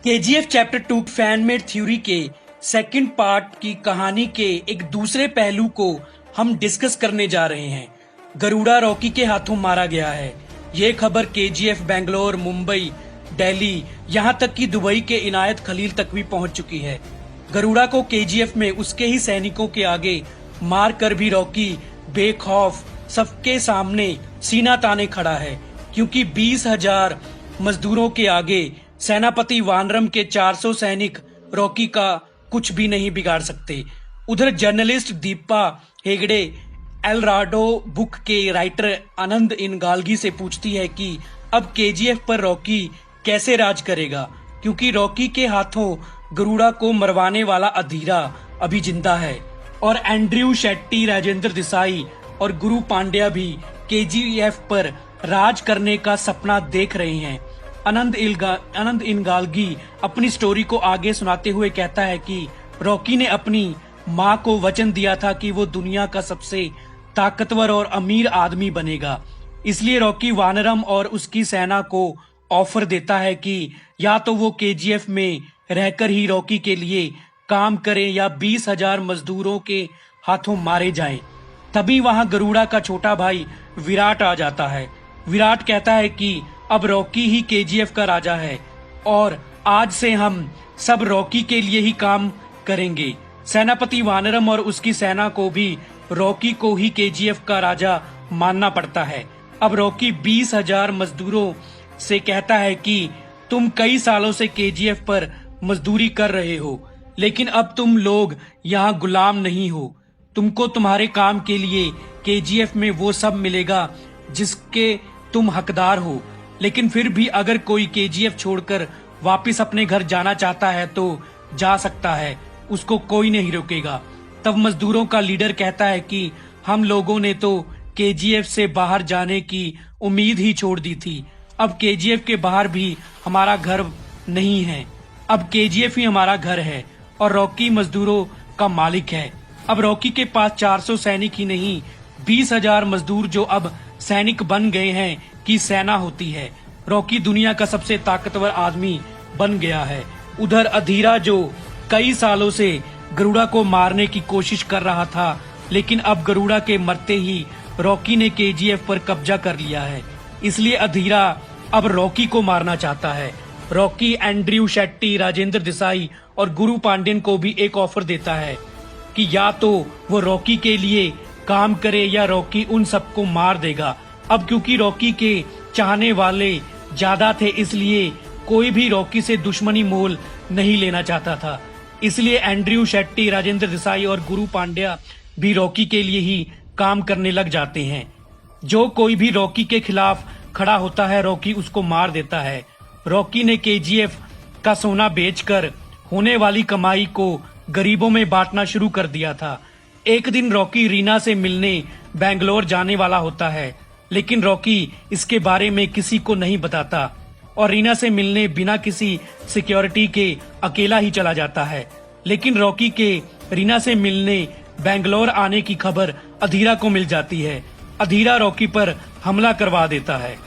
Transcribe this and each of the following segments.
KGF chapter 2 fan made theory के second part की कहानी के एक दूसरे पहलू को हम डिस्कस करने जा रहे हैं। गरुड़ा रॉकी के हाथों मारा गया है। ये खबर केजीएफ बेंगलोर, मुंबई, दिल्ली, यहाँ तक कि दुबई के इनायत खलील तक भी पहुंच चुकी है। गरुड़ा को केजीएफ में उसके ही सैनिकों के आगे मार कर भी रॉकी बेखौफ सबके सामने सीना ताने खड़ा है, क्योंकि 20,000 मजदूरों के आगे सेनापति वानरम के 400 सैनिक रॉकी का कुछ भी नहीं बिगाड़ सकते। उधर जर्नलिस्ट दीपा हेगड़े एलराडो बुक के राइटर आनंद इनगालगी से पूछती है कि अब केजीएफ पर रॉकी कैसे राज करेगा, क्योंकि रॉकी के हाथों गरुड़ा को मरवाने वाला अधीरा अभी जिंदा है और एंड्रयू शेट्टी, राजेंद्र देसाई और गुरु पांड्या भी केजीएफ पर राज करने का सपना देख रहे हैं। आनंद इनगालगी अपनी स्टोरी को आगे सुनाते हुए कहता है कि रॉकी ने अपनी मां को वचन दिया था कि वो दुनिया का सबसे ताकतवर और अमीर आदमी बनेगा। इसलिए रॉकी वानरम और उसकी सेना को ऑफर देता है कि या तो वो केजीएफ में रहकर ही रॉकी के लिए काम करें या 20,000 मजदूरों के हाथों मारे जाएं। तभी वहां गरुड़ा का छोटा भाई विराट आ जाता है। विराट कहता है कि अब रॉकी ही केजीएफ का राजा है और आज से हम सब रॉकी के लिए ही काम करेंगे। सेनापति वानरम और उसकी सेना को भी रॉकी को ही केजीएफ का राजा मानना पड़ता है। अब रॉकी 20,000 मजदूरों से कहता है कि तुम कई सालों से केजीएफ पर मजदूरी कर रहे हो, लेकिन अब तुम लोग यहाँ गुलाम नहीं हो। तुमको तुम्हारे काम के लिए केजीएफ में वो सब मिलेगा जिसके तुम हकदार हो, लेकिन फिर भी अगर कोई केजीएफ छोड़कर वापस अपने घर जाना चाहता है तो जा सकता है, उसको कोई नहीं रोकेगा। तब मजदूरों का लीडर कहता है कि हम लोगों ने तो केजीएफ से बाहर जाने की उम्मीद ही छोड़ दी थी। अब केजीएफ के बाहर भी हमारा घर नहीं है, अब केजीएफ ही हमारा घर है और रॉकी मजदूरों का मालिक है। अब रॉकी के पास 400 सैनिक ही नहीं, 20,000 मजदूर जो अब सैनिक बन गए हैं की सेना होती है। रॉकी दुनिया का सबसे ताकतवर आदमी बन गया है। उधर अधीरा जो कई सालों से गरुड़ा को मारने की कोशिश कर रहा था, लेकिन अब गरुड़ा के मरते ही रॉकी ने केजीएफ पर कब्जा कर लिया है। इसलिए अधीरा अब रॉकी को मारना चाहता है। रॉकी एंड्रयू शेट्टी, राजेंद्र देसाई और गुरु पांड्यन को भी एक ऑफर देता है कि या तो वो रॉकी के लिए काम करे या रॉकी उन सबको मार देगा। अब क्योंकि रॉकी के चाहने वाले ज्यादा थे, इसलिए कोई भी रॉकी से दुश्मनी मोल नहीं लेना चाहता था। इसलिए एंड्रयू शेट्टी, राजेंद्र देसाई और गुरु पांड्या भी रॉकी के लिए ही काम करने लग जाते हैं। जो कोई भी रॉकी के खिलाफ खड़ा होता है, रॉकी उसको मार देता है। रॉकी ने केजीएफ का सोना बेचकर होने वाली कमाई को गरीबों में बांटना शुरू कर दिया था। एक दिन रॉकी रीना से मिलने बेंगलोर जाने वाला होता है, लेकिन रॉकी इसके बारे में किसी को नहीं बताता और रीना से मिलने बिना किसी सिक्योरिटी के अकेला ही चला जाता है। लेकिन रॉकी के रीना से मिलने बेंगलोर आने की खबर अधीरा को मिल जाती है। अधीरा रॉकी पर हमला करवा देता है।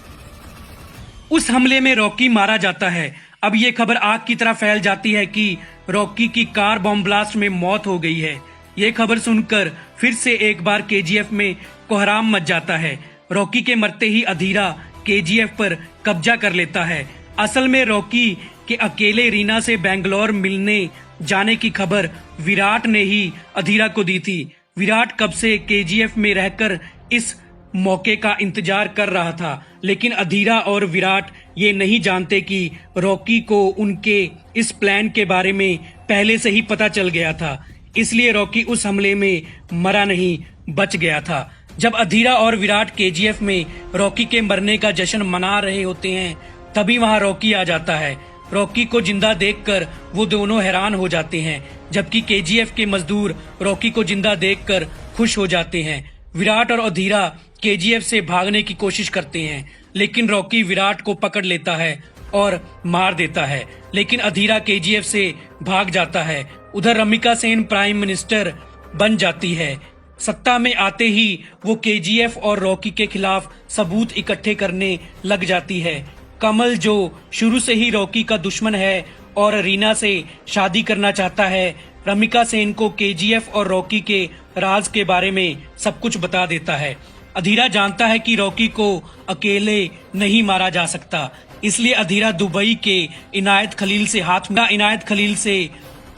उस हमले में रॉकी मारा जाता है। अब ये खबर आग की तरह फैल जाती है कि रॉकी की कार बॉम्ब ब्लास्ट में मौत हो गई है। ये खबर सुनकर फिर से एक बार केजीएफ में कोहराम मच जाता है। रॉकी के मरते ही अधीरा केजीएफ पर कब्जा कर लेता है। असल में रॉकी के अकेले रीना से बेंगलोर मिलने जाने की खबर विराट ने ही अधीरा को दी थी। विराट कब से केजीएफ में रहकर इस मौके का इंतजार कर रहा था, लेकिन अधीरा और विराट ये नहीं जानते कि रॉकी को उनके इस प्लान के बारे में पहले से ही पता चल गया था। इसलिए रॉकी उस हमले में मरा नहीं, बच गया था। जब अधीरा और विराट केजीएफ में रॉकी के मरने का जश्न मना रहे होते हैं, तभी वहां रॉकी आ जाता है। रॉकी को जिंदा देखकर वो दोनों हैरान हो जाते हैं, जबकि केजीएफ के मजदूर रॉकी को जिंदा देखकर खुश हो जाते हैं। विराट और अधीरा केजीएफ से भागने की कोशिश करते हैं, लेकिन रॉकी विराट को पकड़ लेता है और मार देता है, लेकिन अधीरा केजीएफ से भाग जाता है। उधर रमिका सेन प्राइम मिनिस्टर बन जाती है। सत्ता में आते ही वो केजीएफ और रॉकी के खिलाफ सबूत इकट्ठे करने लग जाती है। कमल जो शुरू से ही रॉकी का दुश्मन है और रीना से शादी करना चाहता है। रमिका सेन को केजीएफ और रॉकी के राज के बारे में सब कुछ बता देता है। अधीरा जानता है कि रॉकी को अकेले नहीं मारा जा सकता, इसलिए अधीरा दुबई के इनायत खलील से इनायत खलील से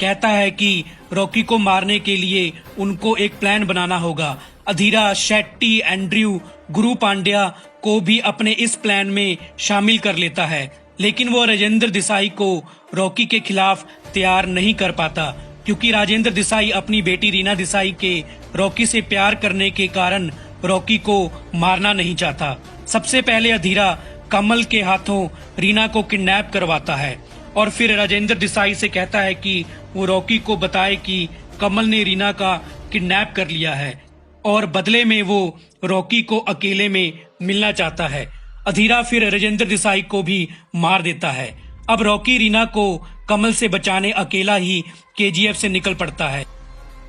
कहता है कि रॉकी को मारने के लिए उनको एक प्लान बनाना होगा। अधीरा शेट्टी, एंड्रयू, गुरु पांड्या को भी अपने इस प्लान में शामिल कर लेता है, लेकिन वो राजेंद्र देसाई को रॉकी के खिलाफ तैयार नहीं कर पाता, क्योंकि राजेंद्र देसाई अपनी बेटी रीना देसाई के रॉकी से प्यार करने के कारण रॉकी को मारना नहीं चाहता। सबसे पहले अधीरा कमल के हाथों रीना को किडनैप करवाता है और फिर राजेंद्र देसाई से कहता है कि वो रॉकी को बताए कि कमल ने रीना का किडनैप कर लिया है और बदले में वो रॉकी को अकेले में मिलना चाहता है। अधीरा फिर राजेंद्र देसाई को भी मार देता है। अब रॉकी रीना को कमल से बचाने अकेला ही केजीएफ से निकल पड़ता है।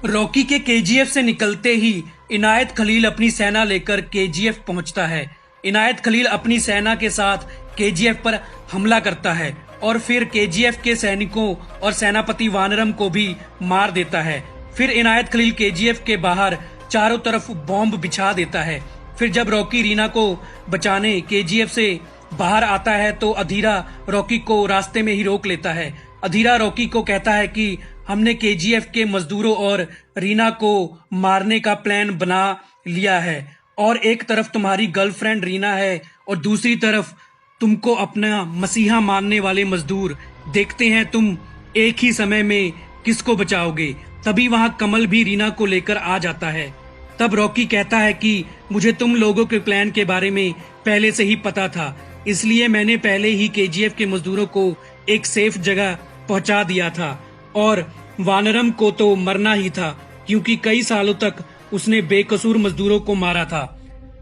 रॉकी के केजीएफ से निकलते ही इनायत खलील अपनी सेना लेकर केजीएफ पहुंचता है। इनायत खलील अपनी सेना के साथ केजीएफ पर हमला करता है और फिर केजीएफ के सैनिकों और सेनापति वानरम को भी मार देता है। फिर इनायत खलील केजीएफ के बाहर चारों तरफ बॉम्ब बिछा देता है। फिर जब रॉकी रीना को बचाने केजीएफ से बाहर आता है तो अधीरा रॉकी को रास्ते में ही रोक लेता है। अधीरा रॉकी को कहता है कि हमने केजीएफ के मजदूरों और रीना को मारने का प्लान बना लिया है और एक तरफ तुम्हारी गर्लफ्रेंड रीना है और दूसरी तरफ तुमको अपना मसीहा मानने वाले मजदूर। देखते हैं तुम एक ही समय में किसको बचाओगे। तभी वहां कमल भी रीना को लेकर आ जाता है। तब रॉकी कहता है कि मुझे तुम लोगों के प्लान के बारे में पहले से ही पता था, इसलिए मैंने पहले ही केजीएफ के मजदूरों को एक सेफ जगह पहुंचा दिया था और वानरम को तो मरना ही था, क्योंकि कई सालों तक उसने बेकसूर मजदूरों को मारा था।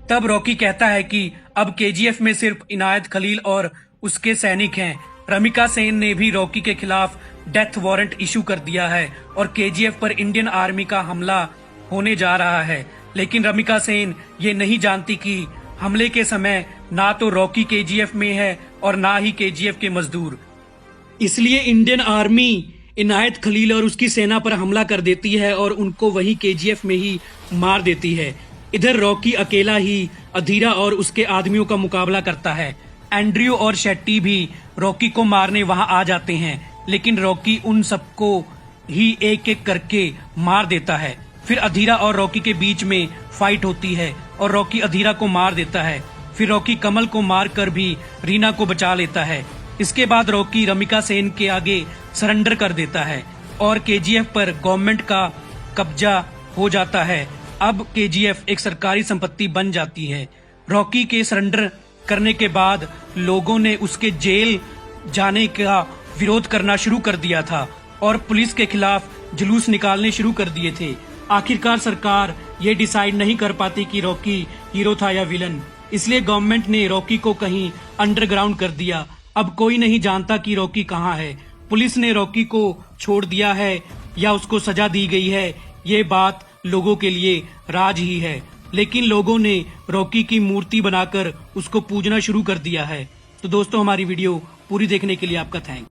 तब रॉकी कहता है कि अब केजीएफ में सिर्फ इनायत खलील और उसके सैनिक हैं। रमिका सेन ने भी रॉकी के खिलाफ डेथ वारंट इशू कर दिया है और केजीएफ पर इंडियन आर्मी का हमला होने जा रहा है, लेकिन रमिका सेन ये नहीं जानती कि हमले के समय ना तो रॉकी केजीएफ में है और ना ही केजीएफ के मजदूर। इसलिए इंडियन आर्मी इनायत खलील और उसकी सेना पर हमला कर देती है और उनको वही केजीएफ में ही मार देती है। इधर रॉकी अकेला ही अधीरा और उसके आदमियों का मुकाबला करता है। एंड्रयू और शेट्टी भी रॉकी को मारने वहां आ जाते हैं, लेकिन रॉकी उन सबको ही एक एक करके मार देता है। फिर अधीरा और रॉकी के बीच में फाइट होती है और रॉकी अधीरा को मार देता है। फिर रॉकी कमल को मारकर भी रीना को बचा लेता है। इसके बाद रॉकी रमिका सेन के आगे सरेंडर कर देता है और केजीएफ पर गवर्नमेंट का कब्जा हो जाता है। अब केजीएफ एक सरकारी संपत्ति बन जाती है। रॉकी के सरेंडर करने के बाद लोगों ने उसके जेल जाने का विरोध करना शुरू कर दिया था और पुलिस के खिलाफ जुलूस निकालने शुरू कर दिए थे। आखिरकार सरकार ये डिसाइड नहीं कर पाती कि रॉकी हीरो था या विलन, इसलिए गवर्नमेंट ने रॉकी को कहीं अंडरग्राउंड कर दिया। अब कोई नहीं जानता कि रॉकी कहाँ है। पुलिस ने रॉकी को छोड़ दिया है या उसको सजा दी गई है, ये बात लोगों के लिए राज ही है, लेकिन लोगों ने रॉकी की मूर्ति बनाकर उसको पूजना शुरू कर दिया है। तो दोस्तों, हमारी वीडियो पूरी देखने के लिए आपका थैंक्स।